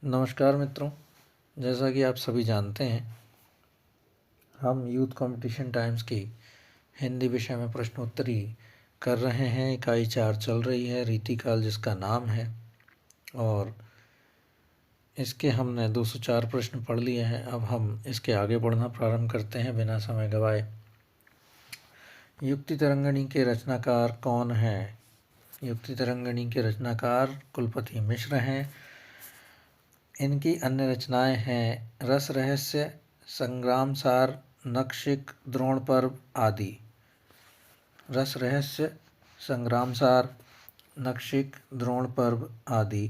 नमस्कार मित्रों, जैसा कि आप सभी जानते हैं, हम यूथ कंपटीशन टाइम्स की हिंदी विषय में प्रश्नोत्तरी कर रहे हैं। इकाई 4 चल रही है, रीतिकाल जिसका नाम है, और इसके हमने 204 प्रश्न पढ़ लिए हैं। अब हम इसके आगे बढ़ना प्रारंभ करते हैं बिना समय गवाए। युक्ति तरंगिणी के रचनाकार कौन हैं? युक्ति तरंगिणी के रचनाकार कुलपति मिश्र हैं। इनकी अन्य रचनाएं हैं रस रहस्य, संग्राम सार, नखशिख, द्रोण पर्व आदि। रस रहस्य, संग्राम सार, नखशिख, द्रोण पर्व आदि।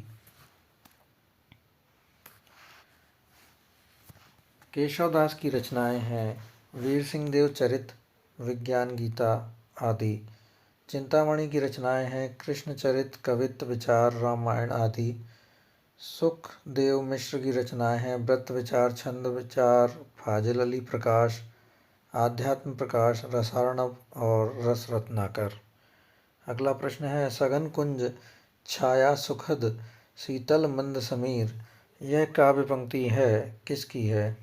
केशवदास की रचनाएं हैं वीर सिंह देव चरित, विज्ञान गीता आदि। चिंतामणि की रचनाएं हैं कृष्ण चरित, कवित्त, विचार, रामायण आदि। सुखदेव मिश्र की रचनाएं हैं व्रत विचार, छंद विचार, फाजिल अली प्रकाश, आध्यात्म प्रकाश, रसार्णव और रस रत्नाकर। अगला प्रश्न है सघन कुंज छाया सुखद शीतल मंद समीर, यह काव्य पंक्ति है किसकी है?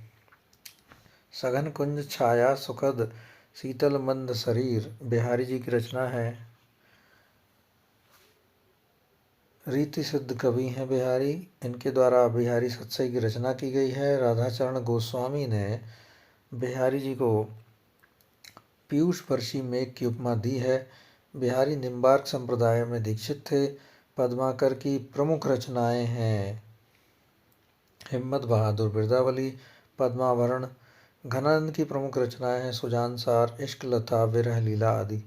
सघन कुंज छाया सुखद शीतल मंद शरीर बिहारी जी की रचना है। रीति सिद्ध कवि हैं बिहारी, इनके द्वारा बिहारी सत्सई की रचना की गई है। राधाचरण गोस्वामी ने बिहारी जी को पीयूष वर्षी मेघ की उपमा दी है। बिहारी निम्बार्क संप्रदाय में दीक्षित थे। पद्माकर की प्रमुख रचनाएं हैं हिम्मत बहादुर बिरदावली, पद्मावरण। घनानंद की प्रमुख रचनाएं हैं सुजान सार, इश्क लता, विरह लीला आदि।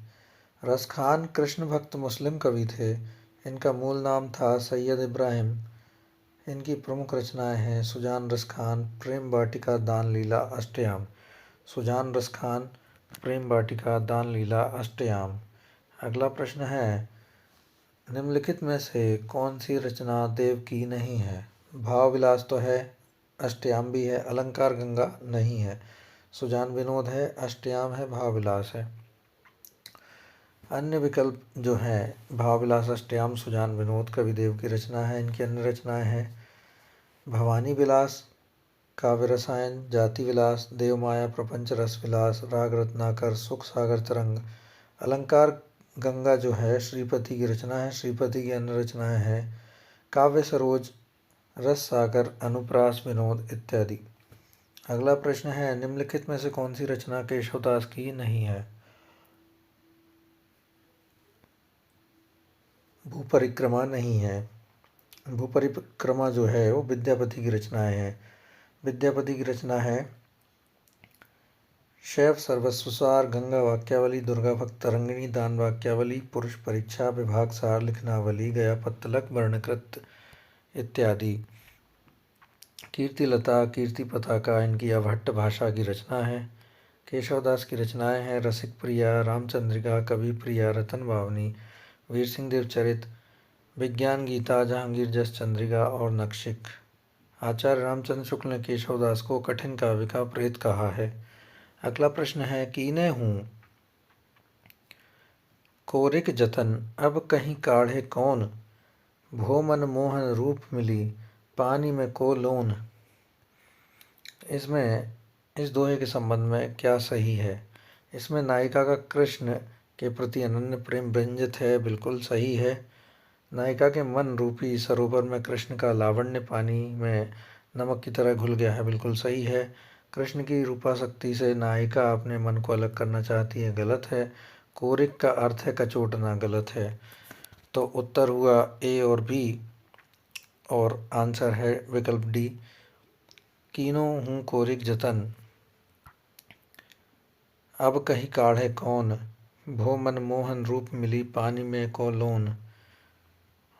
रसखान कृष्ण भक्त मुस्लिम कवि थे। इनका मूल नाम था सैयद इब्राहिम। इनकी प्रमुख रचनाएं हैं सुजान रसखान, प्रेम वाटिका, दान लीला, अष्टयाम। सुजान रसखान, प्रेम वाटिका, दान लीला, अष्टयाम। अगला प्रश्न है निम्नलिखित में से कौन सी रचना देव की नहीं है? भाव विलास तो है, अष्टयाम भी है। अलंकार गंगा नहीं है। सुजान विनोद है, अष्टयाम है, भाव विलास है। अन्य विकल्प जो है भाव विलास, अष्टयाम, सुजान विनोद कविदेव की रचना है। इनकी अन्य रचनाएं हैं भवानी विलास, काव्य रसायन, जाति विलास, देवमाया, प्रपंच रस विलास, राग रत्नाकर, सुख सागर तरंग। अलंकार गंगा जो है श्रीपति की रचना है। श्रीपति की अन्य रचनाएं हैं काव्य सरोज, रस सागर, अनुप्रास, विनोद इत्यादि। अगला प्रश्न है निम्नलिखित में से कौन सी रचना केशवदास की नहीं है? भूपरिक्रमा नहीं है। भूपरिक्रमा जो है वो विद्यापति की रचनाएं हैं। विद्यापति की रचना है शैव सर्वस्वसार, गंगा वाक्यावली, दुर्गा भक्त तरंगिणी, दान वाक्यावली, पुरुष परीक्षा, विभाग सार, लिखनावली, गया पत्तलक, वर्णकृत इत्यादि। कीर्तिलता, कीर्ति पताका इनकी अभट्ट भाषा की रचना है। केशवदास की रचनाएं हैं रसिक प्रिया, रामचंद्रिका, कवि प्रिया, रतन भावनी, वीर सिंह देव चरित, विज्ञान गीता, जहांगीर जस चंद्रिका और नखशिख। आचार्य रामचंद्र शुक्ल ने केशवदास को कठिन काव्य का प्रेत कहा है। अगला प्रश्न है कीने हूँ कोरिक जतन, अब कहीं काढ़े कौन, भो मन मोहन रूप मिली, पानी में को लोन। इसमें इस दोहे के संबंध में क्या सही है? इसमें नायिका का कृष्ण के प्रति अनन्य प्रेम व्यंजित है, बिल्कुल सही है। नायिका के मन रूपी सरोवर में कृष्ण का लावण्य पानी में नमक की तरह घुल गया है, बिल्कुल सही है। कृष्ण की रूपाशक्ति से नायिका अपने मन को अलग करना चाहती है, गलत है। कोरिक का अर्थ है कचोटना, गलत है। तो उत्तर हुआ ए और बी, और आंसर है विकल्प डी, कीनो हूँ कोरिक जतन, अब कहीं काढ़े कौन, भो मन मोहन रूप मिली, पानी में को लोन।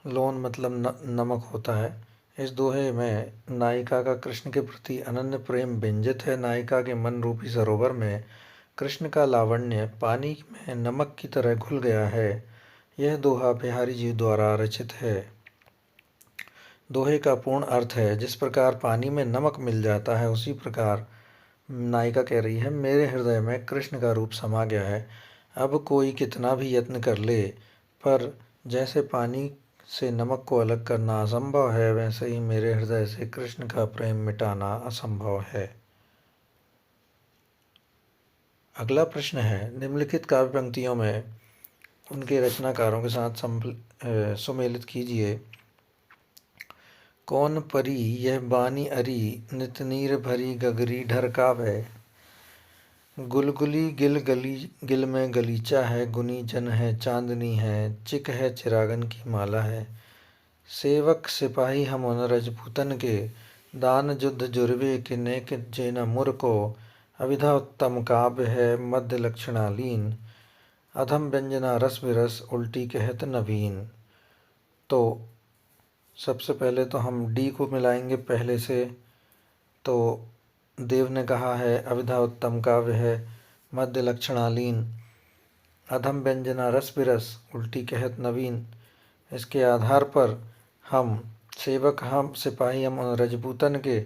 लोन मतलब नमक होता है। इस दोहे में नायिका का कृष्ण के प्रति अनन्य प्रेम व्यंजित है। नायिका के मन रूपी सरोवर में कृष्ण का लावण्य पानी में नमक की तरह घुल गया है। यह दोहा बिहारी जी द्वारा रचित है। दोहे का पूर्ण अर्थ है जिस प्रकार पानी में नमक मिल जाता है उसी प्रकार नायिका कह रही है मेरे हृदय में कृष्ण का रूप समा गया है। अब कोई कितना भी यत्न कर ले, पर जैसे पानी से नमक को अलग करना असंभव है, वैसे ही मेरे हृदय से कृष्ण का प्रेम मिटाना असंभव है। अगला प्रश्न है, निम्नलिखित काव्य पंक्तियों में उनके रचनाकारों के साथ सुमेलित कीजिए। कौन परी यह बानी अरी, नित नीर भरी गगरी ढरकावे। गुलगुली गिल गली गिल में गलीचा है, गुनी जन है चांदनी है, चिक है चिरागन की माला है। सेवक सिपाही हम उन रजपूतन के, दान युद्ध जुर्वे के नेक जेना मुर को। अविधा उत्तम काव्य है मध्य लक्षणालीन, अधम व्यंजना रस विरस उल्टी कहत नवीन। तो सबसे पहले तो हम डी को मिलाएंगे पहले से। तो देव ने कहा है अविधा उत्तम काव्य है मध्य लक्षणालीन, अधम व्यंजना रस विरस उल्टी कहत नवीन। इसके आधार पर हम सेवक हम सिपाही हम उन रजपूतन के,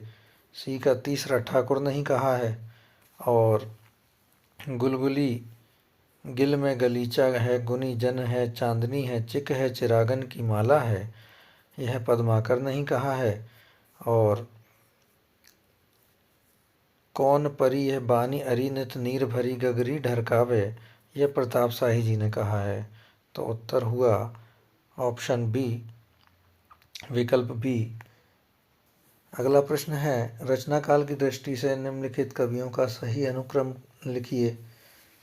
सी का तीसरा ठाकुर नहीं कहा है, और गुलगुली गिल में गलीचा है, गुनी जन है चांदनी है, चिक है चिरागन की माला है, यह पद्माकर नहीं कहा है। और कौन परी है बानी अरी, नित नीर भरी गगरी ढरकावे, यह प्रताप शाही जी ने कहा है। तो उत्तर हुआ ऑप्शन बी, विकल्प बी। अगला प्रश्न है, रचना काल की दृष्टि से निम्नलिखित कवियों का सही अनुक्रम लिखिए।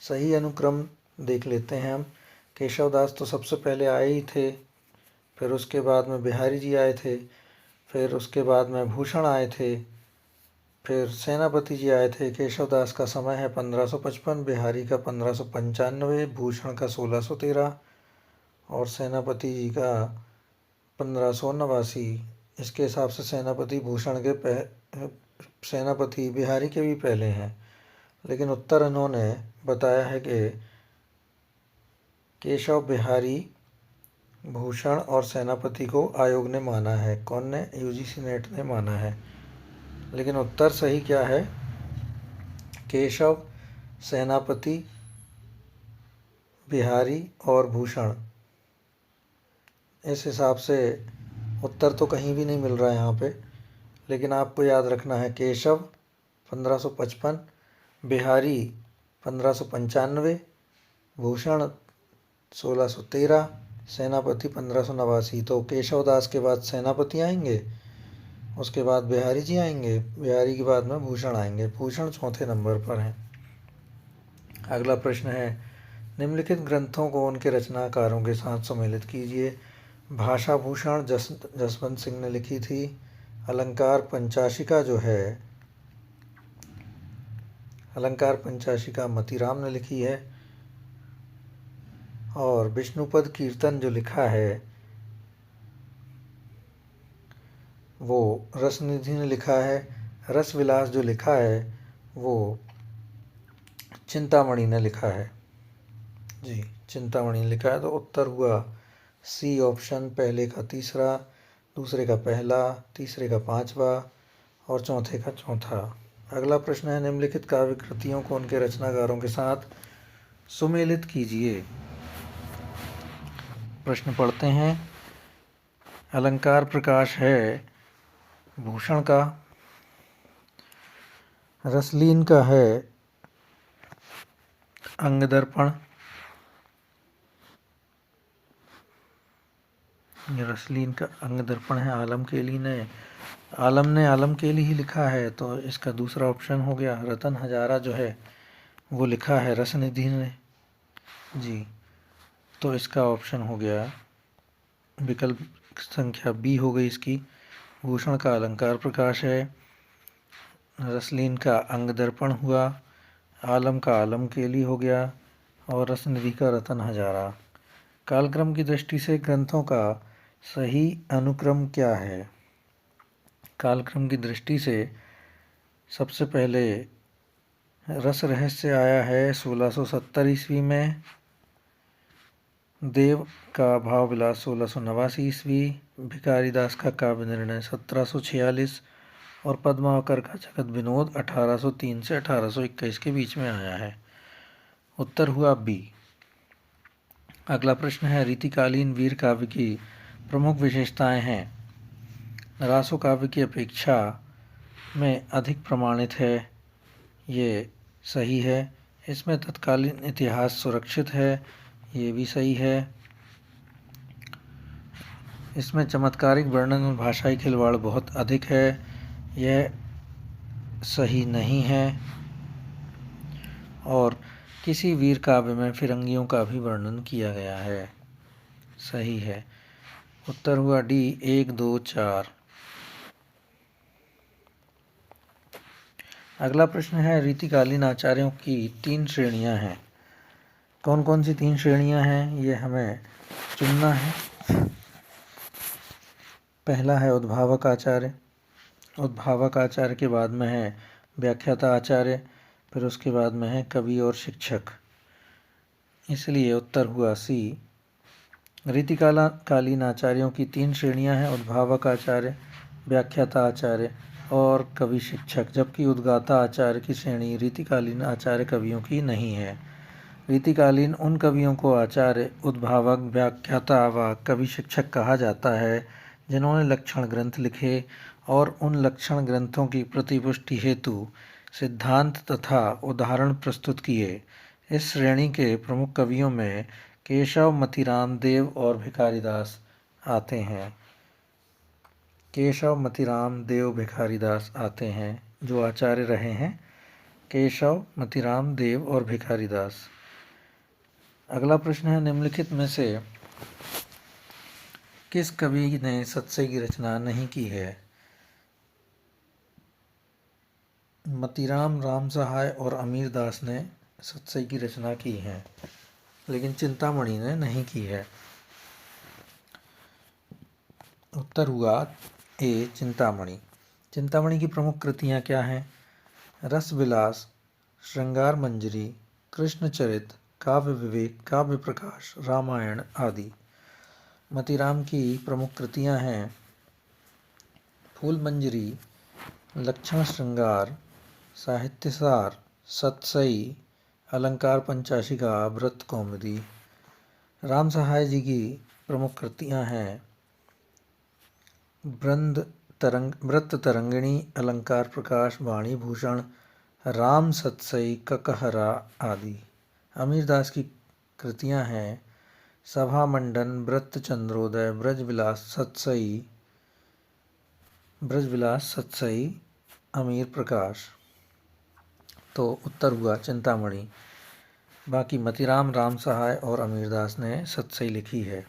सही अनुक्रम देख लेते हैं हम। केशवदास तो सबसे पहले आए ही थे, फिर उसके बाद में बिहारी जी आए थे, फिर उसके बाद में भूषण आए थे, फिर सेनापति जी आए थे। केशवदास का समय है 1555, बिहारी का 1595, भूषण का 1613 और सेनापति जी का 1589। इसके हिसाब से सेनापति भूषण के सेनापति बिहारी के भी पहले हैं, लेकिन उत्तर इन्होंने बताया है कि केशव, बिहारी, भूषण और सेनापति को आयोग ने माना है। कौन ने? यूजीसी नेट ने माना है। लेकिन उत्तर सही क्या है? केशव, सेनापति, बिहारी और भूषण। इस हिसाब से उत्तर तो कहीं भी नहीं मिल रहा है यहाँ पे, लेकिन आपको याद रखना है केशव 1555, बिहारी 1595, भूषण 1613, सेनापति 1589। तो केशवदास के बाद सेनापति आएंगे, उसके बाद बिहारी जी आएंगे, बिहारी के बाद में भूषण आएंगे। भूषण चौथे नंबर पर हैं। अगला प्रश्न है, निम्नलिखित ग्रंथों को उनके रचनाकारों के साथ सम्मिलित कीजिए। भाषा भूषण जसवंत सिंह ने लिखी थी। अलंकार पंचाशिका जो है, अलंकार पंचाशिका मतीराम ने लिखी है। और विष्णुपद कीर्तन जो लिखा है वो रसनिधि ने लिखा है। रस विलास जो लिखा है वो चिंतामणि ने लिखा है। जी, चिंतामणि ने लिखा है। तो उत्तर हुआ सी ऑप्शन, पहले का तीसरा, दूसरे का पहला, तीसरे का पांचवा और चौथे का चौथा। अगला प्रश्न है, निम्नलिखित काव्य कृतियों को उनके रचनाकारों के साथ सुमेलित कीजिए। प्रश्न पढ़ते हैं। अलंकार प्रकाश है भूषण का, रसलीन का है अंग दर्पण, रसलीन का अंग दर्पण है आलम केली ने, आलम ने आलम केली ही लिखा है, तो इसका दूसरा ऑप्शन हो गया। रतन हजारा जो है वो लिखा है रसनिधि ने। जी, तो इसका ऑप्शन हो गया विकल्प संख्या बी हो गई इसकी। भूषण का अलंकार प्रकाश है, रसलीन का अंग दर्पण हुआ, आलम का आलम केली हो गया और रसनिधि का रतन हजारा। कालक्रम की दृष्टि से ग्रंथों का सही अनुक्रम क्या है? कालक्रम की दृष्टि से सबसे पहले रस रहस्य आया है 1670 ईस्वी में, देव का भाव विलास 1689 ईस्वी, भिखारीदास का काव्य निर्णय 1746 और पद्माकर का जगत विनोद 1803 से 1821 के बीच में आया है। उत्तर हुआ बी। अगला प्रश्न है, रीतिकालीन वीर काव्य की प्रमुख विशेषताएं हैं। रासो काव्य की अपेक्षा में अधिक प्रमाणित है, ये सही है। इसमें तत्कालीन इतिहास सुरक्षित है, ये भी सही है। इसमें चमत्कारिक वर्णन और भाषाई खिलवाड़ बहुत अधिक है, यह सही नहीं है। और किसी वीर काव्य में फिरंगियों का भी वर्णन किया गया है, सही है। उत्तर हुआ डी 1, 2, 4। अगला प्रश्न है, रीतिकालीन आचार्यों की 3 श्रेणियां हैं। कौन कौन सी 3 श्रेणियां हैं, ये हमें चुनना है। पहला है उद्भावक आचार्य। उद्भावक आचार्य के बाद में है व्याख्याता आचार्य, फिर उसके बाद में है कवि और शिक्षक। इसलिए उत्तर हुआ सी। रीतिकालीन आचार्यों की 3 श्रेणियां हैं, उद्भावक आचार्य, व्याख्याता आचार्य और कवि शिक्षक, जबकि उद्गाता आचार्य की श्रेणी रीतिकालीन आचार्य कवियों की नहीं है। रीतिकालीन उन कवियों को आचार्य, उद्भावक, व्याख्याता व कवि शिक्षक कहा जाता है जिन्होंने लक्षण ग्रंथ लिखे और उन लक्षण ग्रंथों की प्रतिपुष्टि हेतु सिद्धांत तथा उदाहरण प्रस्तुत किए। इस श्रेणी के प्रमुख कवियों में केशव, मतीराम, देव और भिखारीदास आते हैं। केशव, मतीराम, देव, भिखारीदास आते हैं, जो आचार्य रहे हैं केशव, मतीराम, देव और भिखारीदास। अगला प्रश्न है, निम्नलिखित में से किस कवि ने सतसई की रचना नहीं की है। मतीराम, राम सहाय और अमीर दास ने सतसई की रचना की है, लेकिन चिंतामणि ने नहीं की है। उत्तर हुआ ए, चिंतामणि। चिंतामणि की प्रमुख कृतियां क्या हैं? रस विलास, श्रृंगार मंजरी, कृष्णचरित, काव्य विवेक, काव्य प्रकाश, रामायण आदि। मतीराम की प्रमुख कृतियां हैं फूल मंजरी, लक्षण श्रृंगार, साहित्यसार, सतसई, अलंकार पंचाशिका, व्रत कौमुदी। राम सहाय जी की प्रमुख कृतियां हैं व्रत तरंगिणी, अलंकार प्रकाश, वाणी भूषण, राम सतसई, ककहरा आदि। अमीरदास की कृतियां हैं सभा मंडन, व्रत चंद्रोदय, ब्रजविलास, सतसई, अमीर प्रकाश। तो उत्तर हुआ चिंतामणि। बाकी मतीराम, राम सहाय और अमीरदास ने सतसई लिखी है।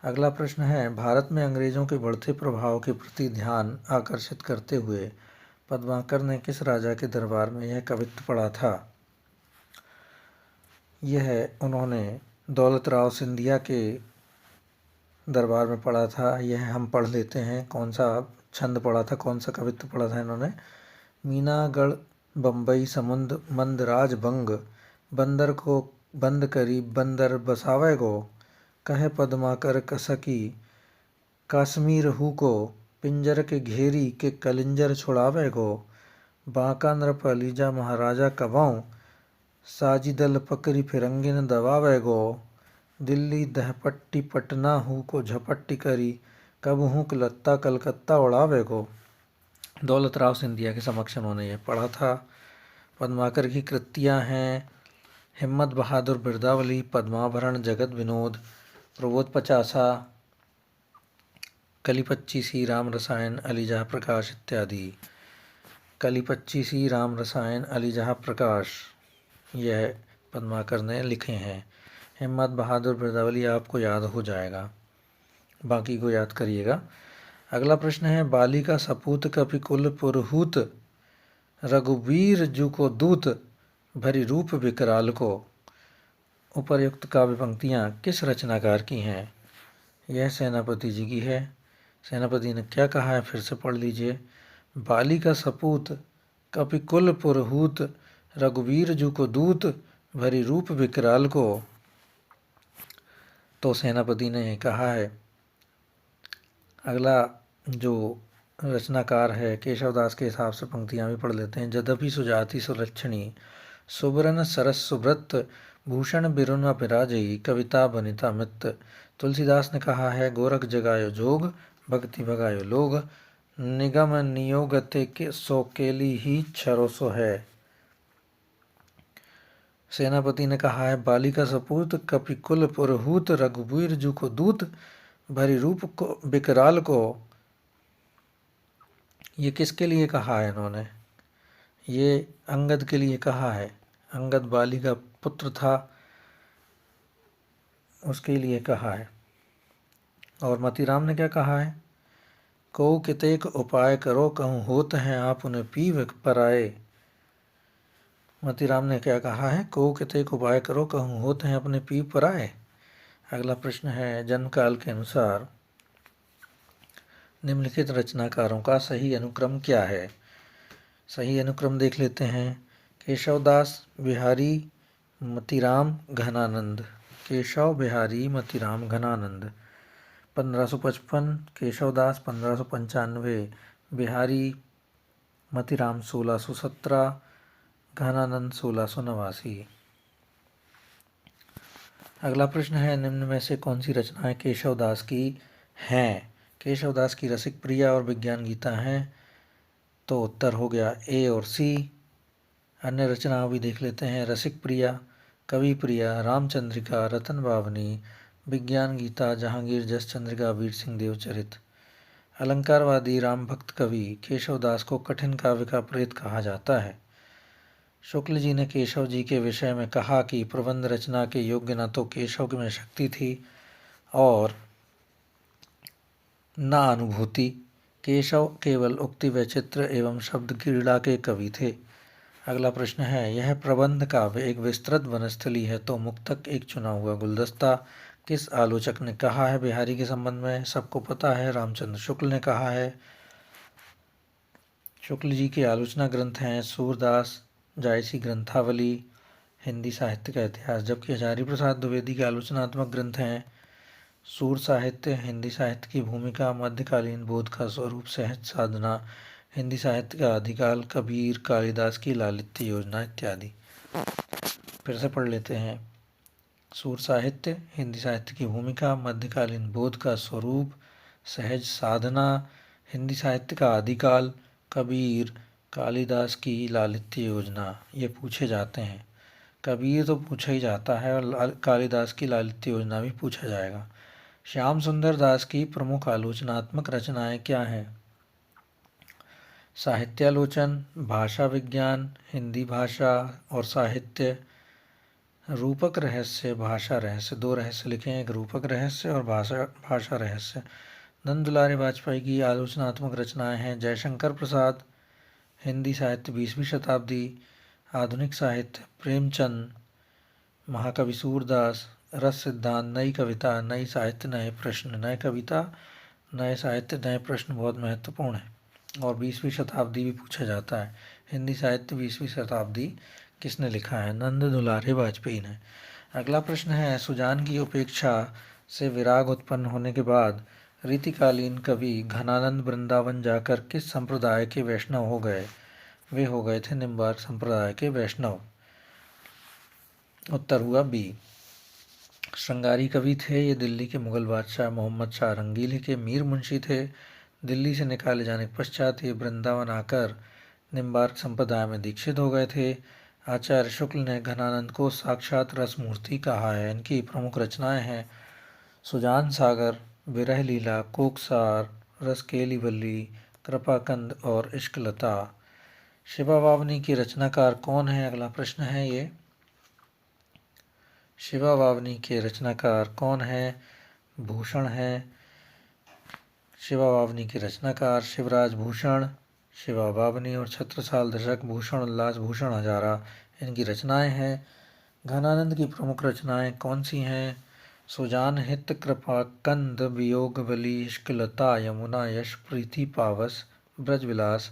अगला प्रश्न है, भारत में अंग्रेजों के बढ़ते प्रभाव के प्रति ध्यान आकर्षित करते हुए पद्माकर ने किस राजा के दरबार में यह कवित्व पढ़ा था? यह उन्होंने दौलत राव सिंधिया के दरबार में पढ़ा था। यह हम पढ़ लेते हैं, कौन सा छंद पढ़ा था, कौन सा कवित्व पढ़ा था इन्होंने। मीनागढ़ बम्बई समुंद मंदराज बंग, बंदर को बंद करी बंदर बसावे गो, कहे पद्माकर कसकी काश्मीर हु को, पिंजर के घेरी के कलिंजर छुड़ावे गो, बांका नृप अलीजा महाराजा कबऊ, साजिदल पकड़ी फिरंगिन दबावे गो, दिल्ली दहपट्टी पटना हु को झपट्टी करी, कब हूँ लत्ता कलकत्ता उड़ावे गो। दौलत राव सिंधिया के समक्ष उन्होंने यह पढ़ा था। पद्माकर की कृतियाँ हैं हिम्मत बहादुर बिरदावली, पद्माभरण, जगत विनोद, प्रबोध पचासा, कली 25 राम रसायन, अलीजहाँ प्रकाश इत्यादि। कली 25 राम रसायन, अलीजहाँ प्रकाश, यह पद्माकर ने लिखे हैं। हिम्मत बहादुर बिरदावली आपको याद हो जाएगा, बाकी को याद करिएगा। अगला प्रश्न है, बाली का सपूत कपि कुल पुरहूत, रघुवीर जू को दूत, भरी रूप विकराल को। उपर्युक्त काव्य पंक्तियाँ किस रचनाकार की हैं? यह सेनापति जी की है। सेनापति ने क्या कहा है, फिर से पढ़ लीजिए। बाली का सपूत कपि कुल पुरहूत, रघुवीर जू को दूत, भरी रूप विकराल को। तो सेनापति ने कहा है। अगला जो रचनाकार है केशवदास के हिसाब से पंक्तियाँ भी पढ़ लेते हैं। यद्यपि सुजाति सुलक्षणी, सुबरन सरस सुब्रत, भूषण बिरुन बिराजई कविता बनिता मित्त। तुलसीदास ने कहा है, गोरख जगायो जोग, भक्ति भगायो लोग, निगम नियोगते के सो केली ही छरो सो है। सेनापति ने कहा है, बालिका सपूत कपिकुल पुरहूत, रघुबीर जू को दूत, भरी रूप को बिकराल को। ये किसके लिए कहा है इन्होंने? ये अंगद के लिए कहा है। अंगद बाली का पुत्र था, उसके लिए कहा है। और मतीराम ने क्या कहा है? को कितेक उपाय करो, कहूँ होत हैं आप उन्हें पीव पराए। मतीराम ने क्या कहा है? को कितेक उपाय करो, कहूँ होत हैं अपने पीव पराए। अगला प्रश्न है, जन्म काल के अनुसार निम्नलिखित रचनाकारों का सही अनुक्रम क्या है? सही अनुक्रम देख लेते हैं। केशवदास, बिहारी, मतीराम, घनानंद। केशव, बिहारी, मतीराम, घनानंद। 1555 केशवदास, 1595 बिहारी, मतीराम 1617, घनानंद 1689। अगला प्रश्न है, निम्न में से कौन सी रचनाएं केशवदास की हैं? केशवदास की रसिक प्रिया और विज्ञान गीता हैं, तो उत्तर हो गया ए और सी। अन्य रचनाओं भी देख लेते हैं। रसिक प्रिया, कवि प्रिया, रामचंद्रिका, रतन बावनी, विज्ञान गीता, जहांगीर जस चंद्रिका, वीर सिंह देवचरित। अलंकारवादी राम भक्त कवि केशवदास को कठिन काव्य का प्रेत कहा जाता है। शुक्ल जी ने केशव जी के विषय में कहा कि प्रबंध रचना के योग्य न तो केशव में शक्ति थी और न अनुभूति। केशव केवल उक्ति वैचित्र एवं शब्द क्रीड़ा के कवि थे। अगला प्रश्न है, यह प्रबंध काव्य एक विस्तृत वनस्थली है, तो मुक्तक एक चुना हुआ गुलदस्ता। किस आलोचक ने कहा है बिहारी के संबंध में? सबको पता है, रामचंद्र शुक्ल ने कहा है। शुक्ल जी के आलोचना ग्रंथ हैं सूरदास, जायसी ग्रंथावली, हिंदी साहित्य का इतिहास, जबकि हजारी प्रसाद द्विवेदी के आलोचनात्मक ग्रंथ हैं सूर साहित्य, हिंदी साहित्य की भूमिका, मध्यकालीन बोध का स्वरूप, सहज साधना, हिंदी साहित्य का आदिकाल, कबीर, कालिदास की लालित्य योजना इत्यादि। फिर से पढ़ लेते हैं। सूर साहित्य, हिंदी साहित्य की भूमिका, मध्यकालीन बोध का स्वरूप, सहज साधना, हिंदी साहित्य का आदिकाल, कबीर, कालिदास की लालित्य योजना, ये पूछे जाते हैं। कबीर तो पूछा ही जाता है और कालिदास की लालित्य योजना भी पूछा जाएगा। श्याम सुंदर दास की प्रमुख आलोचनात्मक रचनाएं क्या हैं? साहित्यालोचन, भाषा विज्ञान, हिंदी भाषा और साहित्य, रूपक रहस्य, भाषा रहस्य। दो रहस्य लिखे हैं, एक रूपक रहस्य और भाषा रहस्य। नंद दुलारे वाजपेयी की आलोचनात्मक रचनाएं हैं जयशंकर प्रसाद, हिंदी साहित्य 20वीं शताब्दी, आधुनिक साहित्य प्रेमचंद, महाकवि सूरदास, रस सिद्धांत, नई कविता, नई साहित्य, नए प्रश्न। नए कविता, नए साहित्य, नए प्रश्न बहुत महत्वपूर्ण है और 20वीं शताब्दी भी पूछा जाता है। हिंदी साहित्य 20वीं शताब्दी किसने लिखा है? नंद दुलारे वाजपेयी ने। अगला प्रश्न है, सुजान की उपेक्षा से विराग उत्पन्न होने के बाद रीतिकालीन कवि घनानंद वृंदावन जाकर किस संप्रदाय के वैष्णव हो गए? वे हो गए थे निम्बार्क संप्रदाय के वैष्णव। उत्तर हुआ बी। श्रृंगारी कवि थे ये दिल्ली के मुगल बादशाह मोहम्मद शाह रंगीले के मीर मुंशी थे। दिल्ली से निकाले जाने के पश्चात ये वृंदावन आकर निम्बार्क संप्रदाय में दीक्षित हो गए थे। आचार्य शुक्ल ने घनानंद को साक्षात रसमूर्ति कहा है। इनकी प्रमुख रचनाएं हैं सुजान सागर, विरह लीला, कोकसार, रसकेली वल्ली, कृपाकंद और इश्कलता। शिवा वावनी की रचनाकार कौन है? अगला प्रश्न है ये। शिवा वावनी के रचनाकार कौन है? भूषण है। शिवा वावनी के रचनाकार शिवराज भूषण, शिवा वावनी और छत्रसाल दशक भूषण, उल्लास भूषण हजारा इनकी रचनाएं हैं। घनानंद की प्रमुख रचनाएं कौन सी हैं? सुजान हित, कृपाकंद, वियोगवली, इश्कलता, यमुना यश, प्रीति पावस, ब्रजविलास,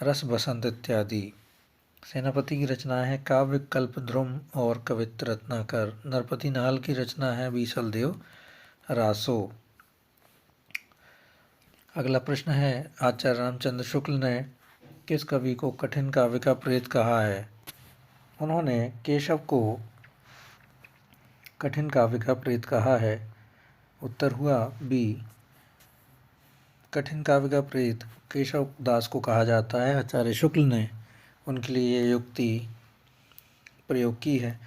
रस बसंत इत्यादि। सेनापति की रचनाएं हैं काव्य कल्पद्रुम और कवित्र रत्नाकर। नरपति नाल की रचना है बीसल देव रासो। अगला प्रश्न है, आचार्य रामचंद्र शुक्ल ने किस कवि को कठिन काव्य का प्रेत कहा है? उन्होंने केशव को कठिन काव्य का प्रेत कहा है? उत्तर हुआ बी। कठिन काव्य का प्रेत केशव दास को कहा जाता है। आचार्य शुक्ल ने उनके लिए ये युक्ति प्रयोग की है।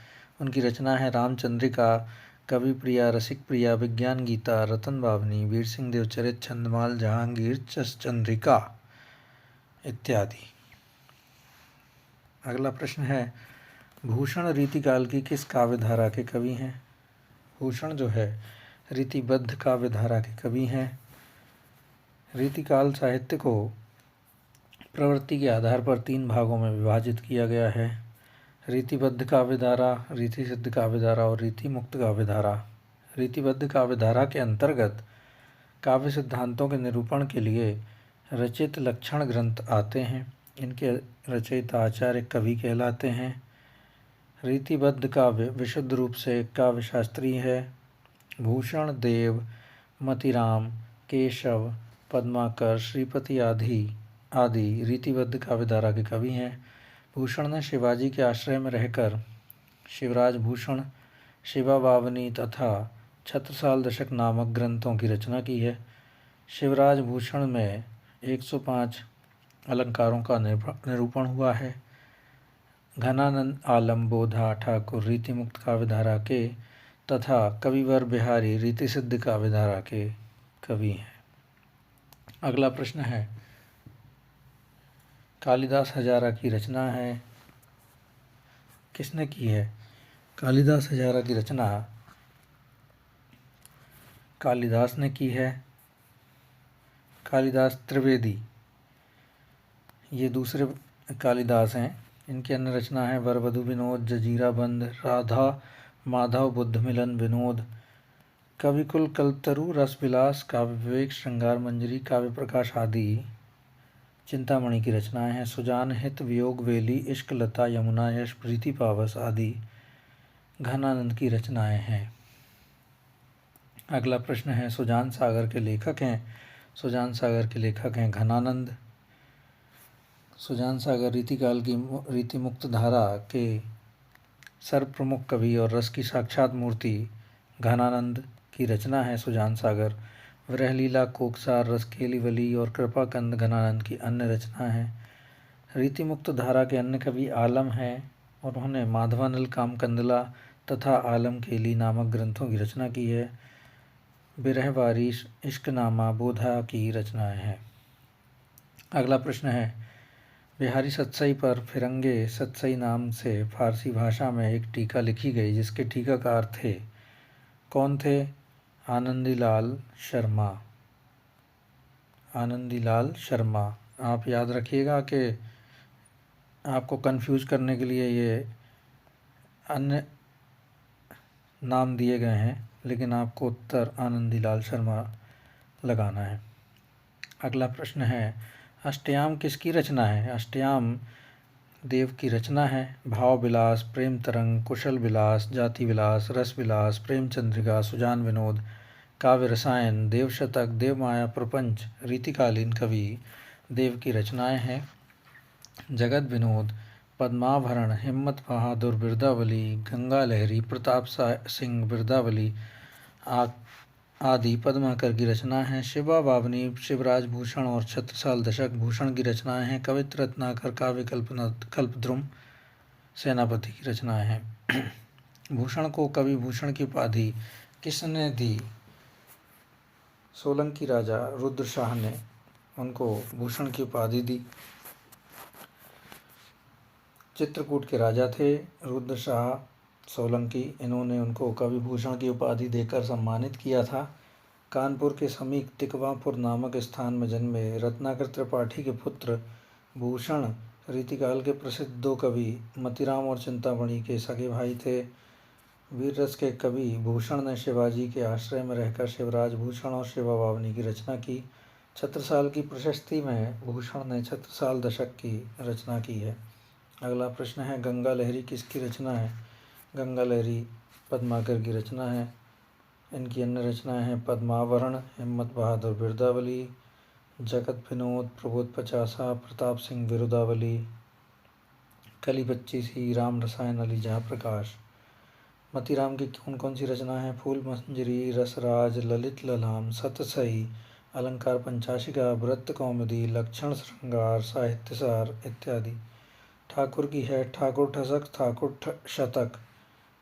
उनकी रचना है रामचंद्रिका, कवि प्रिया, रसिक प्रिया, विज्ञान गीता, रतन बावनी, वीर सिंह देवचरित, छंदमाल, जहांगीर चंद्रिका इत्यादि। अगला प्रश्न है, भूषण रीतिकाल की किस काव्यधारा के कवि हैं? भूषण जो है रीतिबद्ध काव्यधारा के कवि हैं। रीतिकाल साहित्य को प्रवृत्ति के आधार पर 3 भागों में विभाजित किया गया है: रीतिबद्ध काव्यधारा, रीति सिद्ध काव्यधारा और रीति मुक्त काव्यधारा। रीतिबद्ध काव्यधारा के अंतर्गत काव्य सिद्धांतों के निरूपण के लिए रचित लक्षण ग्रंथ आते हैं। इनके रचयिता आचार्य कवि कहलाते हैं। रीतिबद्ध काव्य विशुद्ध रूप से काव्य शास्त्रीय है। भूषण, देव, मतिराम, केशव, पद्माकर, श्रीपति आदि रीतिबद्ध काव्यधारा के कवि हैं। भूषण ने शिवाजी के आश्रय में रहकर शिवराज भूषण, शिवा बावनी तथा छत्रसाल दशक नामक ग्रंथों की रचना की है। शिवराज भूषण में 105 अलंकारों का निरूपण हुआ है। घनानंद आलम बोधा ठाकुर रीतिमुक्त काव्यधारा के तथा कविवर बिहारी रीति सिद्ध काव्यधारा के कवि हैं। अगला प्रश्न है, कालिदास हजारा की रचना है, किसने की है? कालिदास हजारा की रचना कालिदास ने की है। कालिदास त्रिवेदी ये दूसरे कालिदास हैं। इनकी अन्य रचना है वरवधु विनोद, जजीरा बंद, राधा माधव बुद्ध मिलन विनोद, कविकुल कल्पतरु, रस विलास, काव्य विवेक, श्रृंगार मंजरी, काव्य प्रकाश आदि चिंतामणि की रचनाएं हैं। सुजान हित, वियोग वेली, इश्क लता, यमुना यश, प्रीति पावस आदि घनानंद की रचनाएं हैं। अगला प्रश्न है, सुजान सागर के लेखक हैं। सुजान सागर के लेखक हैं घनानंद। सुजान सागर रीतिकाल की रीतिमुक्त धारा के सर्वप्रमुख कवि और रस की साक्षात मूर्ति घनानंद की रचना है सुजान सागर। विरहलीला, कोकसार, रसकेलीवली और कृपाकंद घनानंद की अन्य रचना है। रीतिमुक्त धारा के अन्य कवि आलम हैं। उन्होंने माधवानल कामकंदला तथा आलम केली नामक ग्रंथों की रचना की है। बिरहवारी, इश्कनामा, बोधा की रचनाएं हैं। अगला प्रश्न है, बिहारी सतसई पर फिरंगे सतसई नाम से फारसी भाषा में एक टीका लिखी गई, जिसके टीकाकार थे, कौन थे? आनंदीलाल शर्मा। आनंदीलाल शर्मा। आप याद रखिएगा कि आपको कंफ्यूज करने के लिए ये अन्य नाम दिए गए हैं, लेकिन आपको उत्तर आनंदीलाल शर्मा लगाना है। अगला प्रश्न है, अष्टयाम किसकी रचना है? अष्टयाम देव की रचना है। भाव विलास, प्रेम तरंग, कुशल विलास, जाति विलास, रस विलास, प्रेम चंद्रिका, सुजान विनोद, काव्य रसायन, देव शतक, देव माया, प्रपंच रीतिकालीन कवि देव की रचनाएं हैं। जगत विनोद, पद्माभरण, हिम्मत बहादुर बिरदावली, गंगा लहरी, प्रताप सिंह बिरदावली आदि पद्माकर की रचना है। शिवा बावनी, शिवराज भूषण और छत्रसाल दशक भूषण की रचनाएं हैं। कवित्र रत्नाकर, काव्य कल्पद्रुम सेनापति की रचनाएं हैं। भूषण को कवि भूषण की उपाधि किसने दी? सोलंकी राजा रुद्र शाह ने उनको भूषण की उपाधि दी। चित्रकूट के राजा थे रुद्र शाह सोलंकी। इन्होंने उनको कवि भूषण की उपाधि देकर सम्मानित किया था। कानपुर के समीप तिकवापुर नामक स्थान में जन्मे रत्नाकर त्रिपाठी के पुत्र भूषण रीतिकाल के प्रसिद्ध 2 कवि मतिराम और चिंतामणि के सगे भाई थे। वीर रस के कवि भूषण ने शिवाजी के आश्रय में रहकर शिवराज भूषण और शिवा बावनी की रचना की। छत्रसाल की प्रशस्ति में भूषण ने छत्रसाल दशक की रचना की है। अगला प्रश्न है, गंगा लहरी किसकी रचना है? गंगा लहरी पद्माकर की रचना है। इनकी अन्य रचनाएं हैं पद्मावरण, हिम्मत बहादुर बिरदावली, जगत विनोद, प्रबोध पचासा, प्रताप सिंह बिरुदावली, कली 25 राम रसायन, अली जहाँ प्रकाश। मतीराम की कौन कौन सी रचना है? फूल मंजरी, रसराज, ललित ललाम, सतसई, अलंकार पंचाशिका, व्रत कौमुदी, लक्षण श्रृंगार, साहित्यसार इत्यादि। ठाकुर की है ठाकुर ठसक, ठाकुर शतक।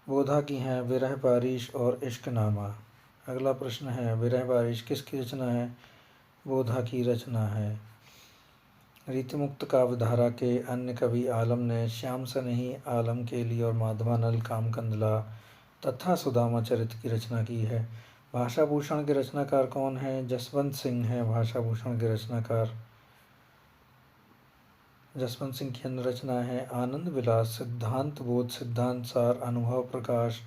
बोधा की हैं विरह बारिश और इश्कनामा। अगला प्रश्न है, विरह बारिश किसकी रचना है? बोधा की रचना है। रीतिमुक्त काव्यधारा के अन्य कवि आलम ने श्याम सनेही, आलम केली और माधवानल कामकंदला तथा सुदामा चरित की रचना की है। भाषाभूषण के रचनाकार कौन है? जसवंत सिंह है भाषाभूषण के रचनाकार। जसवंत सिंह की अन्य रचना है आनंद विलास, सिद्धांत बोध, सिद्धांत सार, अनुभव प्रकाश,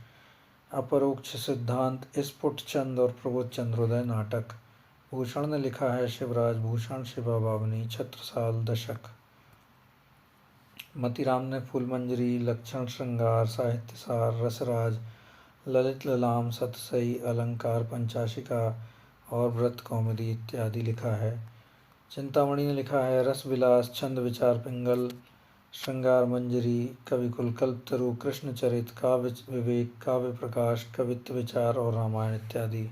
अपरोक्ष सिद्धांत, स्फुट चंद और प्रबोध चंद्रोदय नाटक। भूषण ने लिखा है शिवराज भूषण, शिवा बावनी, छत्रसाल, दशक। मतीराम ने फूलमंजरी, लक्षण श्रृंगार, साहित्यसार, रसराज, ललित ललाम, सतसई, अलंकार पंचाशिका और व्रत कौमुदी इत्यादि लिखा है। चिंतामणि ने लिखा है रस विलास, छंद विचार पिंगल, श्रृंगार मंजरी, कविकुल कल्पतरु, कृष्ण चरित, काव्य विवेक, काव्य प्रकाश, कवित्व विचार और रामायण इत्यादि।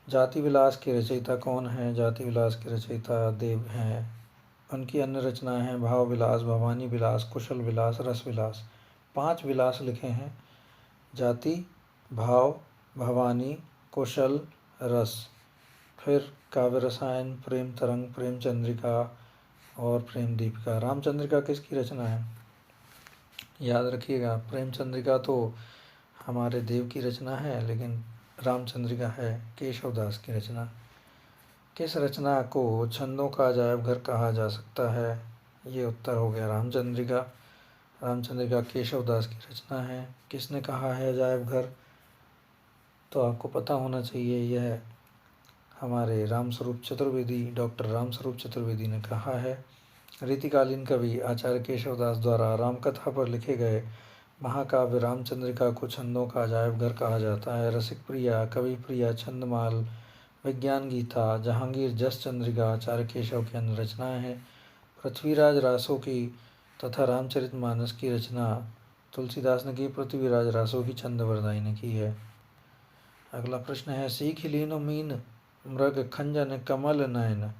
जाति विलास के रचयिता कौन हैं? जाति विलास के रचयिता देव हैं। उनकी अन्य रचनाएं हैं भाव विलास, भवानी विलास, कुशल विलास, रस विलास। 5 विलास लिखे हैं, जाति, भाव, भवानी, कुशल, रस। फिर काव्य रसायन, प्रेम तरंग, प्रेम चंद्रिका और प्रेम दीपिका। रामचंद्रिका किसकी रचना है? याद रखिएगा, प्रेम चंद्रिका तो हमारे देव की रचना है, लेकिन रामचंद्रिका है केशवदास की रचना। किस रचना को छंदों का अजायब घर कहा जा सकता है? ये उत्तर हो गया रामचंद्रिका। रामचंद्रिका केशवदास की रचना है। किसने कहा है अजायब घर? तो आपको पता होना चाहिए, यह हमारे रामस्वरूप चतुर्वेदी, डॉक्टर रामस्वरूप चतुर्वेदी ने कहा है। रीतिकालीन कवि आचार्य केशवदास द्वारा रामकथा पर लिखे गए महाकाव्य रामचंद्रिका को छंदों का अजायब घर कहा जाता है। रसिक प्रिया, कवि प्रिया, छंदमाल, विज्ञान गीता, जहांगीर जस चंद्रिका आचार्य केशव की अन्य रचनाएं हैं। पृथ्वीराज रासो की तथा रामचरितमानस की रचना तुलसीदास ने की, पृथ्वीराज रासो की छंदवरदाई ने की है। अगला प्रश्न है, सीख लीनो मीन मृग खंजन कमल नयन।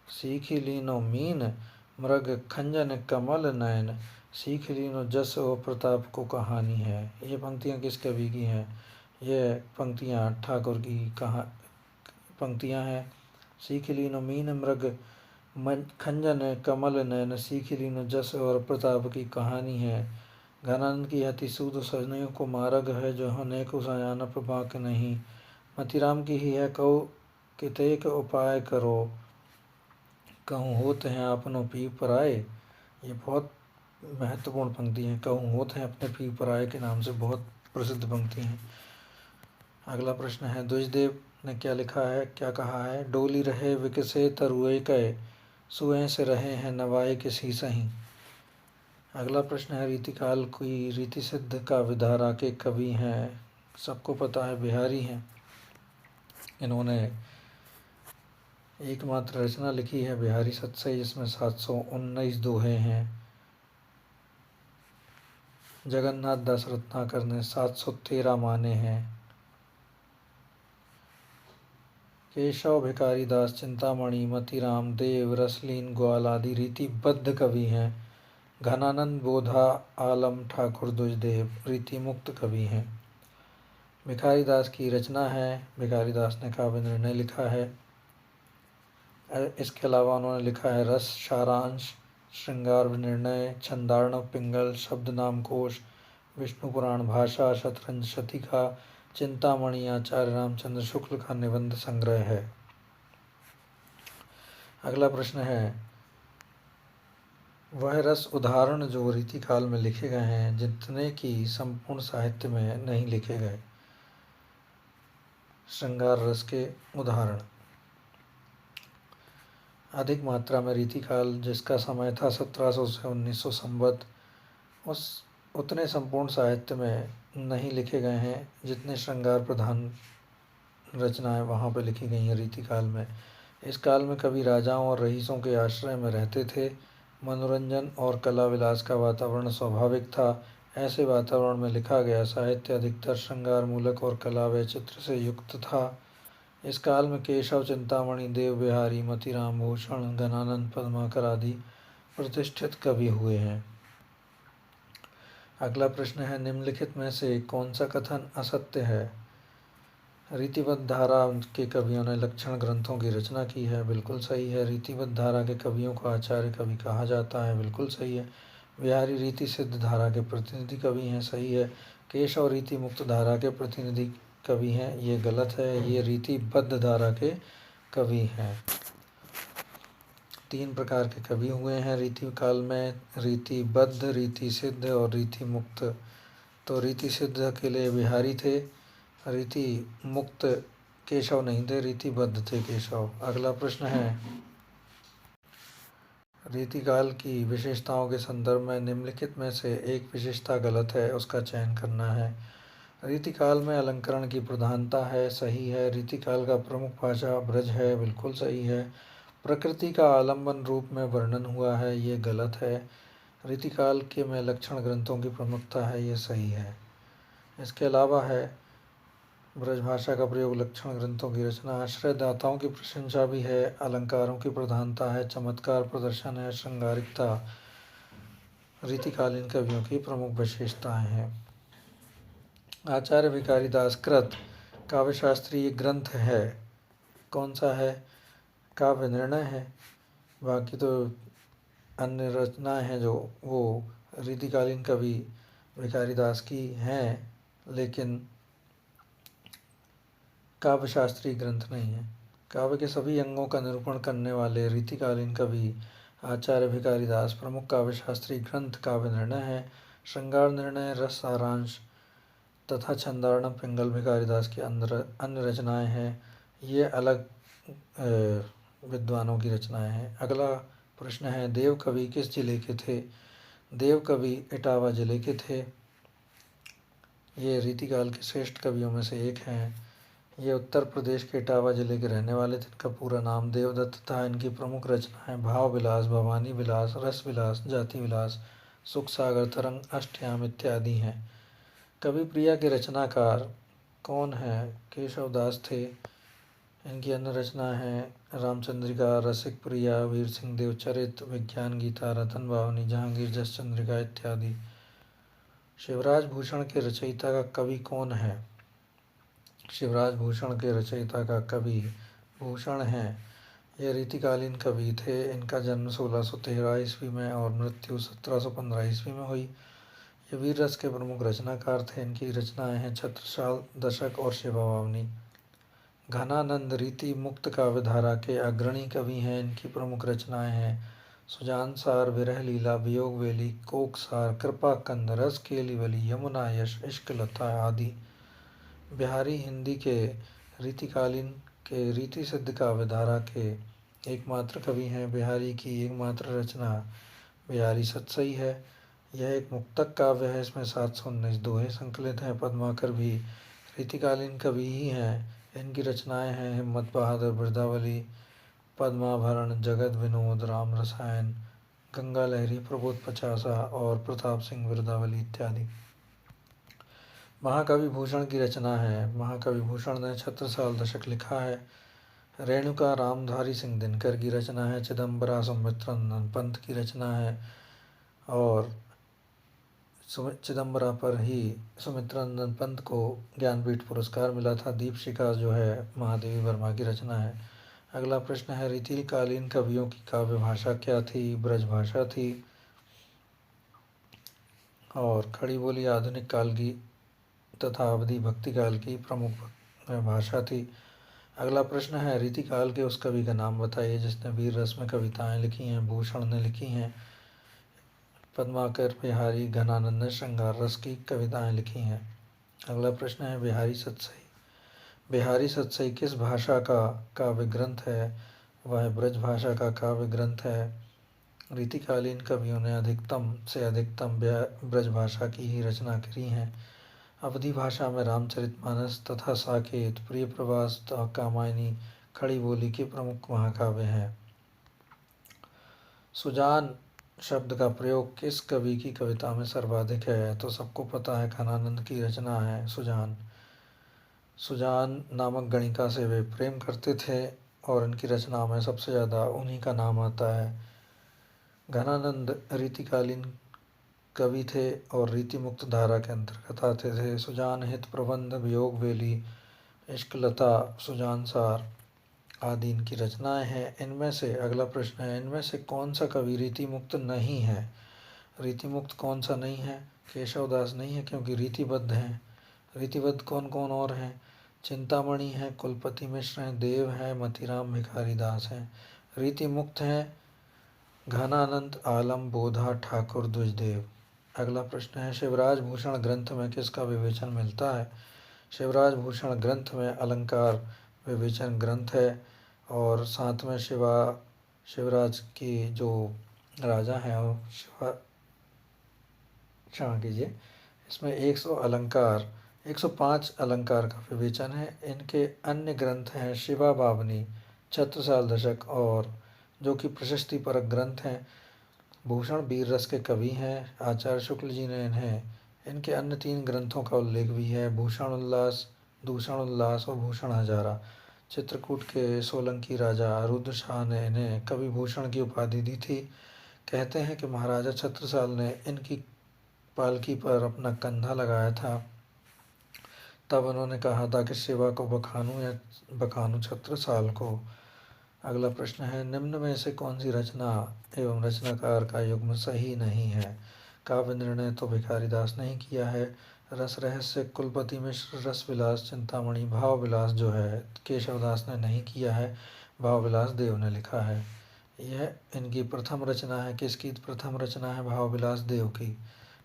सीख लीनो मीन मृग खंजन कमल नयन, सीख लीनो जस ओ प्रताप को कहानी है। ये पंक्तियाँ किस कवि की हैं? ये पंक्तियाँ ठाकुर की पंक्तियाँ हैं। सीख लीनो मीन मृग खंजन कमल नयन, सीख लीनो जस और प्रताप की कहानी है। घनानंद की अति सूद सजनों को मार्ग है, जो होने को सयान प्रभाक नहीं। मतीराम की ही है कहो कितेक उपाय करो, कहूँ होत हैं अपनों पीव पराए। ये बहुत महत्वपूर्ण पंक्ति है, कहूँ होत हैं अपने पीव पराए के नाम से बहुत प्रसिद्ध पंक्ति हैं। अगला प्रश्न है, द्विजदेव ने क्या लिखा है, क्या कहा है? डोली रहे विकसे तरुए कय, सुएं से रहे हैं नवाए किसी सही। अगला प्रश्न है, रीतिकाल की रीति सिद्ध काव्यधारा के कवि हैं, सबको पता है बिहारी हैं। इन्होंने एकमात्र रचना लिखी है बिहारी सतसई, जिसमें 719 दोहे हैं। जगन्नाथ दास रत्नाकर ने 713 माने हैं। केशव भिखारी दास, चिंतामणि, मतीराम, देव, रसलीन, ग्वाल आदि रीतिबद्ध कवि हैं। घनानंद, बोधा, आलम, ठाकुर, द्विजदेव रीति मुक्त कवि हैं। भिखारी दास की रचना है, भिखारी दास ने काव्य निर्णय लिखा है। इसके अलावा उन्होंने लिखा है रस सारांश, श्रृंगार निर्णय, छंदार्णव पिंगल, शब्द नाम कोश, विष्णु पुराण भाषा, शतरंज शतिका, चिंतामणि आचार्य रामचंद्र शुक्ल का निबंध संग्रह है। अगला प्रश्न है, वह रस उदाहरण जो रीतिकाल में लिखे गए हैं, जितने कि संपूर्ण साहित्य में नहीं लिखे गए। श्रृंगार रस के उदाहरण, अधिक मात्रा में रीतिकाल जिसका समय था 1700 से 1900 संवत, उस उतने संपूर्ण साहित्य में नहीं लिखे गए हैं जितने श्रृंगार प्रधान रचनाएं वहाँ पर लिखी गई हैं रीतिकाल में। इस काल में कवि राजाओं और रईसों के आश्रय में रहते थे। मनोरंजन और कला विलास का वातावरण स्वाभाविक था। ऐसे वातावरण में लिखा गया साहित्य अधिकतर श्रृंगार मूलक और कला व चित्र से युक्त था। इस काल में केशव, चिंतामणि, देव बिहारी, मोतीराम भूषण, घनानंद पद्माकर आदि प्रतिष्ठित कवि हुए हैं। अगला प्रश्न है, निम्नलिखित में से कौन सा कथन असत्य है? रीतिबद्ध धारा के कवियों ने लक्षण ग्रंथों की रचना की है, बिल्कुल सही है। रीतिबद्ध धारा के कवियों को आचार्य कवि कहा जाता है, बिल्कुल सही है। बिहारी रीति सिद्ध धारा के प्रतिनिधि कवि हैं, सही है। केशव रीति मुक्त धारा के प्रतिनिधि कवि हैं, ये गलत है, ये रीतिबद्ध धारा के कवि हैं। 3 प्रकार के कवि हुए हैं रीति काल में, रीतिबद्ध, रीति सिद्ध और रीति मुक्त। तो रीति सिद्ध के लिए बिहारी थे, रीति मुक्त केशव नहीं थे, रीतिबद्ध थे केशव। अगला प्रश्न है, रीतिकाल की विशेषताओं के संदर्भ में निम्नलिखित में से एक विशेषता गलत है, उसका चयन करना है। रीतिकाल में अलंकरण की प्रधानता है, सही है। रीतिकाल का प्रमुख भाषा ब्रज है, बिल्कुल सही है। प्रकृति का आलंबन रूप में वर्णन हुआ है, ये गलत है। रीतिकाल के में लक्षण ग्रंथों की प्रमुखता है, ये सही है। इसके अलावा है, ब्रजभाषा का प्रयोग लक्षण ग्रंथों की रचना, आश्रयदाताओं की प्रशंसा भी है, अलंकारों की प्रधानता है, चमत्कार प्रदर्शन है, श्रृंगारिकता रीतिकालीन कवियों की प्रमुख विशेषताएं हैं। आचार्य भिखारी दास कृत काव्यशास्त्रीय ग्रंथ है, कौन सा है? काव्य निर्णय है। बाकी तो अन्य रचनाएं हैं जो वो रीतिकालीन कवि भिखारी दास की हैं, लेकिन काव्य शास्त्रीय ग्रंथ नहीं है। काव्य के सभी अंगों का निरूपण करने वाले रीतिकालीन कवि आचार्य भिखारी दास। प्रमुख काव्य शास्त्रीय ग्रंथ काव्य निर्णय है, श्रृंगार निर्णय, रस सारांश तथा छंदार्णव पिंगल भिखारी दास की अन्य रचनाएं हैं। ये अलग विद्वानों की रचनाएं हैं। अगला प्रश्न है, देव कवि किस जिले के थे? देव कवि इटावा जिले के थे। ये रीतिकाल के श्रेष्ठ कवियों में से एक हैं। ये उत्तर प्रदेश के इटावा जिले के रहने वाले थे। इनका पूरा नाम देवदत्त था। इनकी प्रमुख रचनाएं भाव विलास, भवानी विलास, रस विलास, जाति विलास, सुख सागर, तरंग, अष्टयाम इत्यादि हैं। कवि प्रिया के रचनाकार कौन हैं? केशव दास थे। इनकी अन्य रचना है रामचंद्रिका, रसिक प्रिया, वीर सिंह देव चरित, विज्ञान गीता, रतन भावनी, जहांगीर जस चंद्रिका इत्यादि। शिवराज भूषण के रचयिता का कवि कौन है? शिवराज भूषण के रचयिता का कवि भूषण हैं। ये रीतिकालीन कवि थे। इनका जन्म 1613 ईस्वी में और मृत्यु 1715 ईस्वी में हुई। ये वीर रस के प्रमुख रचनाकार थे। इनकी रचनाएं हैं छत्रसाल, दशक और शिवावावनी। घनानंद रीति मुक्त काव्यधारा के अग्रणी कवि हैं। इनकी प्रमुख रचनाएं हैं सुजानसार, विरह लीला, वियोग वेली, कोकसार, कृपा कंद, रस केलीवली, यमुना यश, इश्क लता आदि। बिहारी हिंदी के रीतिकालीन के रीति सिद्ध काव्यधारा के एकमात्र कवि हैं। बिहारी की एकमात्र रचना बिहारी सतसई है। यह एक मुक्तक काव्य है। इसमें 719 दोहे संकलित हैं। पद्माकर भी रीतिकालीन कवि ही हैं। इनकी रचनाएं हैं हिम्मत बहादुर, बिरदावली, पद्माभरण, जगत विनोद, राम रसायन, गंगा लहरी, प्रबोध पचासा और प्रताप सिंह बिरदावली इत्यादि। महाकवि भूषण की रचना है। महाकवि भूषण ने छत्रसाल दशक लिखा है। रेणुका रामधारी सिंह दिनकर की रचना है। चिदम्बरा सुमित्रनंदन पंत की रचना है और चिदम्बरा पर ही सुमित्रनंदन पंत को ज्ञानपीठ पुरस्कार मिला था। दीपशिखा जो है महादेवी वर्मा की रचना है। अगला प्रश्न है, रीतिकालीन कवियों की काव्य भाषा क्या थी? ब्रजभाषा थी और खड़ी बोली आधुनिक काल की तथा अवधि भक्ति काल की प्रमुख भाषा थी। अगला प्रश्न है, रीतिकाल के उस कवि का नाम बताइए जिसने वीर रस में कविताएं लिखी हैं। भूषण ने लिखी हैं। पद्माकर, बिहारी, घनानंद ने श्रृंगार रस की कविताएं लिखी हैं। अगला प्रश्न है, बिहारी सतसई। बिहारी सतसई किस भाषा का काव्य ग्रंथ है? वह ब्रज भाषा का काव्य ग्रंथ है। रीतिकालीन कवियों ने अधिकतम से अधिकतम ब्रज भाषा की ही रचना करी हैं। अवधी भाषा में रामचरितमानस तथा साकेत, प्रिय प्रवास, कामायनी, खड़ी बोली के प्रमुख महाकाव्य हैं। सुजान शब्द का प्रयोग किस कवि की कविता में सर्वाधिक है? तो सबको पता है, घनानंद की रचना है सुजान। सुजान नामक गणिका से वे प्रेम करते थे और इनकी रचना में सबसे ज़्यादा उन्हीं का नाम आता है। घनानंद रीतिकालीन कवि थे और रीति मुक्त धारा के अंतर्गत आते थे। सुजान हित प्रबंध, वियोग वेली, इश्कलता, सुजानसार आदि इनकी रचनाएं हैं। इनमें से अगला प्रश्न है, इनमें से कौन सा कवि रीति मुक्त नहीं है? रीति मुक्त कौन सा नहीं है? केशवदास नहीं है क्योंकि रीतिबद्ध हैं। रीतिबद्ध कौन कौन और हैं? चिंतामणि हैं, कुलपति मिश्र हैं, देव हैं, मतीराम भिखारी दास हैं। रीति मुक्त हैं घनानंद, आलम, बोधा, ठाकुर, द्विजदेव। अगला प्रश्न है, शिवराज भूषण ग्रंथ में किसका विवेचन मिलता है? शिवराज भूषण ग्रंथ में अलंकार विवेचन ग्रंथ है और साथ में शिवराज की जो राजा हैं वो क्षमा कीजिए, इसमें 105 अलंकार का विवेचन है। इनके अन्य ग्रंथ हैं शिवा बावनी, छत्रसाल दशक और जो कि प्रशस्ति परक ग्रंथ हैं। भूषण वीर रस के कवि हैं। आचार्य शुक्ल जी ने इनके अन्य 3 ग्रंथों का उल्लेख भी है, भूषण उल्लास, दूषण उल्लास और भूषण हजारा। चित्रकूट के सोलंकी राजा रुद्र शाह ने इन्हें कवि भूषण की उपाधि दी थी। कहते हैं कि महाराजा छत्रसाल ने इनकी पालकी पर अपना कंधा लगाया था, तब उन्होंने कहा था कि शिवा को बखानू या बखानू छत्रसाल को। अगला प्रश्न है, निम्न में से कौन सी रचना एवं रचनाकार का युग्म सही नहीं है? काव्य निर्णय तो भिखारी दास नहीं किया है। रस रहस्य कुलपति मिश्र, रस विलास चिंतामणि, भाव विलास जो है केशवदास ने नहीं किया है, भाव विलास देव ने लिखा है। यह इनकी प्रथम रचना है। किसकी प्रथम रचना है? भाव विलास देव की।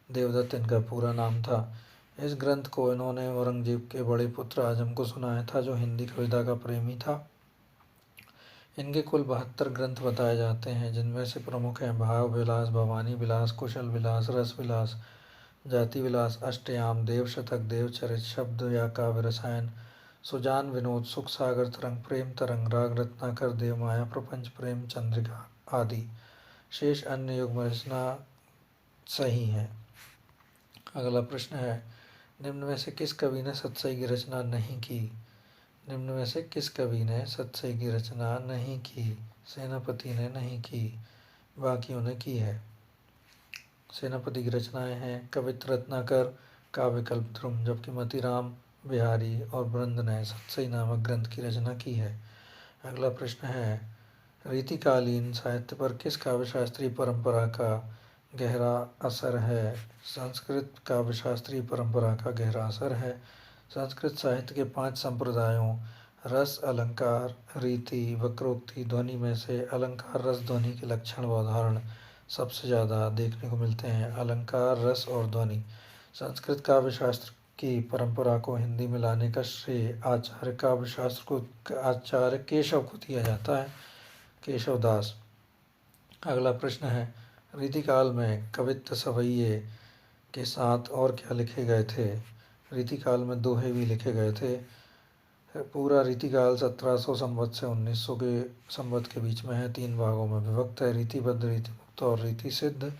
देवदत्त इनका पूरा नाम था। इस ग्रंथ को इन्होंने औरंगजेब के बड़े पुत्र आजम को सुनाया था, जो हिंदी कविता का प्रेमी था। इनके कुल 72 ग्रंथ बताए जाते हैं, जिनमें से प्रमुख हैं भाव विलास, भवानी विलास, कुशल विलास, रस विलास, जाति विलास, अष्टयाम, देव शतक, देवचरित, शब्द या काव्य रसायन, सुजान विनोद, सुख सागर तरंग, प्रेम तरंग, राग रत्नाकर, देव माया प्रपंच, प्रेम चंद्रिका आदि। शेष अन्य युग्म रचना सही है। अगला प्रश्न है, निम्न में से किस कवि ने सतसई की रचना नहीं की? निम्न में से किस कवि ने सतसई की रचना नहीं की? सेनापति ने नहीं की, बाकियों ने की है। सेनापति की रचनाएं हैं कवित्र रत्नाकर, काव्यकल्प ध्रुम, जबकि मतीराम बिहारी और बृंद ने सतसई नामक ग्रंथ की रचना की है। अगला प्रश्न है, रीतिकालीन साहित्य पर किस काव्यशास्त्रीय परंपरा का गहरा असर है? संस्कृत काव्यशास्त्रीय परंपरा का गहरा असर है। संस्कृत साहित्य के 5 संप्रदायों रस, अलंकार, रीति, वक्रोक्ति, ध्वनि में से अलंकार रस ध्वनि के लक्षण व उदाहरण सबसे ज़्यादा देखने को मिलते हैं। अलंकार, रस और ध्वनि। संस्कृत काव्यशास्त्र की परंपरा को हिंदी में लाने का श्रेय आचार्य केशव को दिया जाता है, केशवदास। अगला प्रश्न है, रीतिकाल में कवित्त सवैये के साथ और क्या लिखे गए थे? रीतिकाल में दोहे भी लिखे गए थे। पूरा रीतिकाल 1700 संवत से 1900 के संवत के बीच में है, 3 भागों में विभक्त है, रीतिबद्ध, रीतिमुक्त और रीति सिद्ध।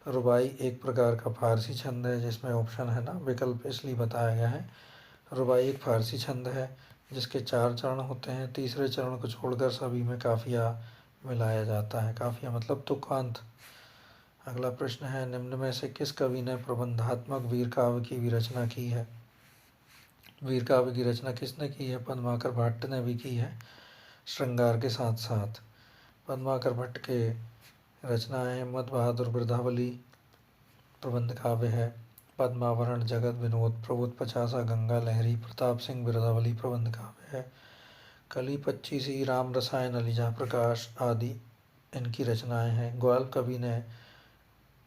रुबाई एक प्रकार का फारसी छंद है, जिसमें ऑप्शन है ना, विकल्प इसलिए बताया गया है। रुबाई एक फारसी छंद है जिसके 4 चरण होते हैं। तीसरे चरण को छोड़कर सभी में काफिया मिलाया जाता है। काफिया मतलब तुकांत। अगला प्रश्न है, निम्न में से किस कवि ने प्रबंधात्मक वीर काव्य की भी रचना की है? वीर काव्य की रचना किसने की है? पद्माकर भट्ट ने भी की है, श्रृंगार के साथ साथ। पद्माकर भट्ट के रचनाएं मद बहादुर बिरधावली प्रबंध काव्य है, पद्मावरण, जगत विनोद, प्रबोध पचासा, गंगा लहरी, प्रताप सिंह बिरधावली प्रबंध काव्य है, कली 25, राम रसायन, अलीजा प्रकाश आदि इनकी रचनाएं हैं। ग्वाल कवि ने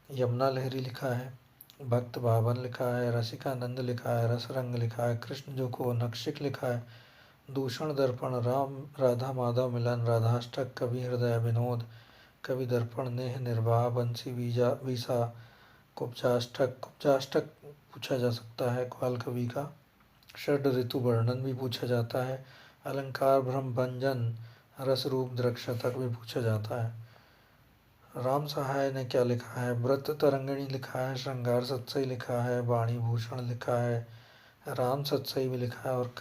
यमुना लहरी लिखा है, भक्त भावन लिखा है, रसिकानंद लिखा है, रसरंग लिखा है, कृष्ण जो को नक्षिक लिखा है, दूषण दर्पण, राम राधा माधव मिलन, राधाष्टक, कवि हृदय विनोद, कवि दर्पण, नेह निर्वाह, बंसी वीसा, कुब्जाष्टक। कुब्जाष्टक पूछा जा सकता है ग्वाल कवि का। षड ऋतु वर्णन भी पूछा जाता है। अलंकार भ्रम भंजन, रस रूप दृक्शतक भी पूछा जाता है। राम सहाय ने क्या लिखा है? व्रत तरंगिणी लिखा है, श्रृंगार सत्सई लिखा है, वाणी भूषण लिखा है, राम सत्सई भी लिखा है और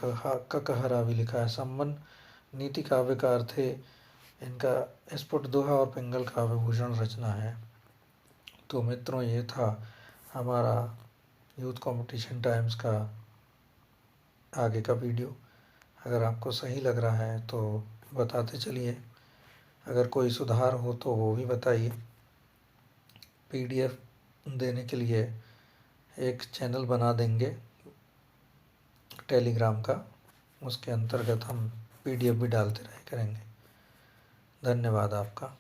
ककहरा भी लिखा है। सम्मन नीति काव्य का अर्थ है इनका स्फुट दोहा और पिंगल काव्य भूषण रचना है। तो मित्रों, ये था हमारा यूथ कंपटीशन टाइम्स का आगे का वीडियो। अगर आपको सही लग रहा है तो बताते चलिए, अगर कोई सुधार हो तो वो भी बताइए। पीडीएफ देने के लिए एक चैनल बना देंगे टेलीग्राम का, उसके अंतर्गत हम पीडीएफ भी डालते रहे करेंगे। धन्यवाद आपका।